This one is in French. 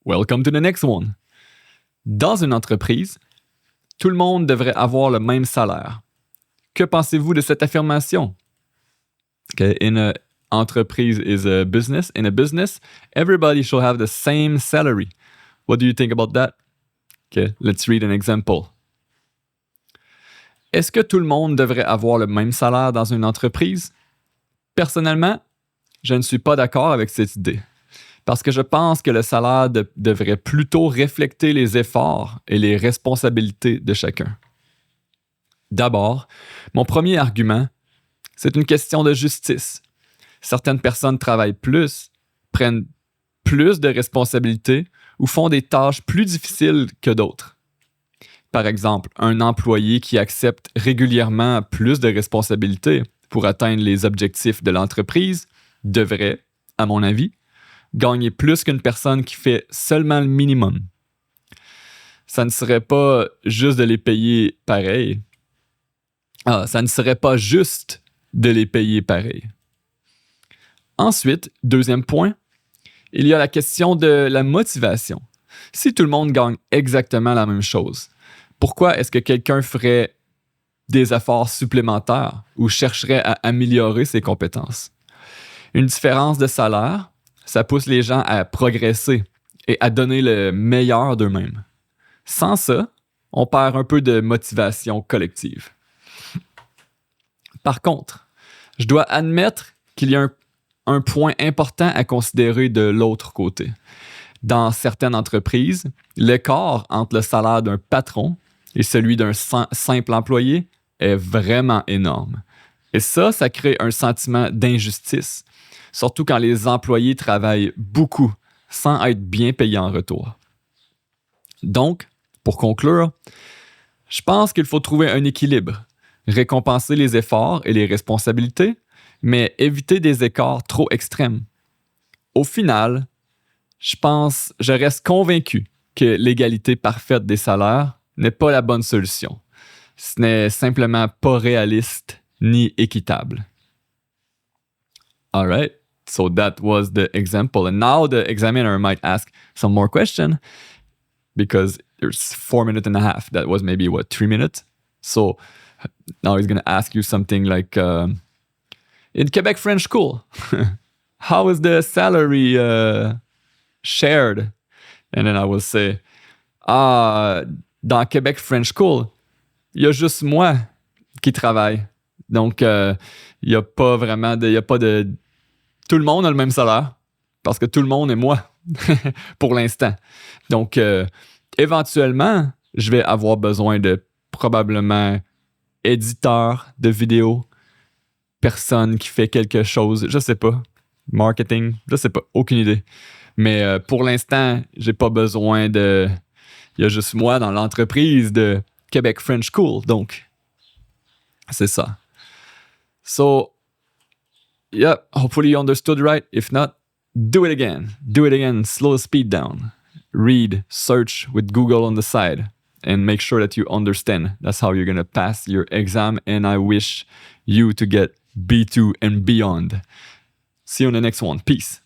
Welcome to the next one. Dans une entreprise, tout le monde devrait avoir le même salaire. Que pensez-vous de cette affirmation? Okay, in a entreprise is a business. In a business, everybody should have the same salary. What do you think about that? Okay, let's read an example. Est-ce que tout le monde devrait avoir le même salaire dans une entreprise? Personnellement, je ne suis pas d'accord avec cette idée. Parce que je pense que le salaire devrait plutôt refléter les efforts et les responsabilités de chacun. D'abord, mon premier argument, c'est une question de justice. Certaines personnes travaillent plus, prennent plus de responsabilités ou font des tâches plus difficiles que d'autres. Par exemple, un employé qui accepte régulièrement plus de responsabilités pour atteindre les objectifs de l'entreprise devrait, à mon avis, gagner plus qu'une personne qui fait seulement le minimum. Ça ne serait pas juste de les payer pareil. Ça ne serait pas juste de les payer pareil. Ensuite, deuxième point, il y a la question de la motivation. Si tout le monde gagne exactement la même chose, pourquoi est-ce que quelqu'un ferait des efforts supplémentaires ou chercherait à améliorer ses compétences? Une différence de salaire, ça pousse les gens à progresser et à donner le meilleur d'eux-mêmes. Sans ça, on perd un peu de motivation collective. Par contre, je dois admettre qu'il y a un point important à considérer de l'autre côté. Dans certaines entreprises, l'écart entre le salaire d'un patron et celui d'un simple employé est vraiment énorme. Et ça crée un sentiment d'injustice, surtout quand les employés travaillent beaucoup sans être bien payés en retour. Donc, pour conclure, je pense qu'il faut trouver un équilibre, récompenser les efforts et les responsabilités, mais éviter des écarts trop extrêmes. Au final, je reste convaincu que l'égalité parfaite des salaires n'est pas la bonne solution. Ce n'est simplement pas réaliste ni équitable. All right. So that was the example. And now the examiner might ask some more questions because there's 4 minutes and a half. That was maybe, 3 minutes? So now he's going to ask you something like, in Quebec French School, how is the salary shared? And then I will say, dans Quebec French School, il y a juste moi qui travaille. Donc, il n'y a pas vraiment de... Tout le monde a le même salaire parce que tout le monde est moi pour l'instant. Donc, éventuellement, je vais avoir besoin de probablement éditeur de vidéo, personne qui fait quelque chose, je sais pas, marketing, je sais pas, aucune idée. Mais pour l'instant, j'ai pas besoin de... Il y a juste moi dans l'entreprise de Quebec French School, donc c'est ça. So, yeah, hopefully you understood right. If not, do it again. Do it again. Slow the speed down. Read, search with Google on the side, and make sure that you understand. That's how you're going to pass your exam, and I wish you to get B2 and beyond. See you on the next one. Peace.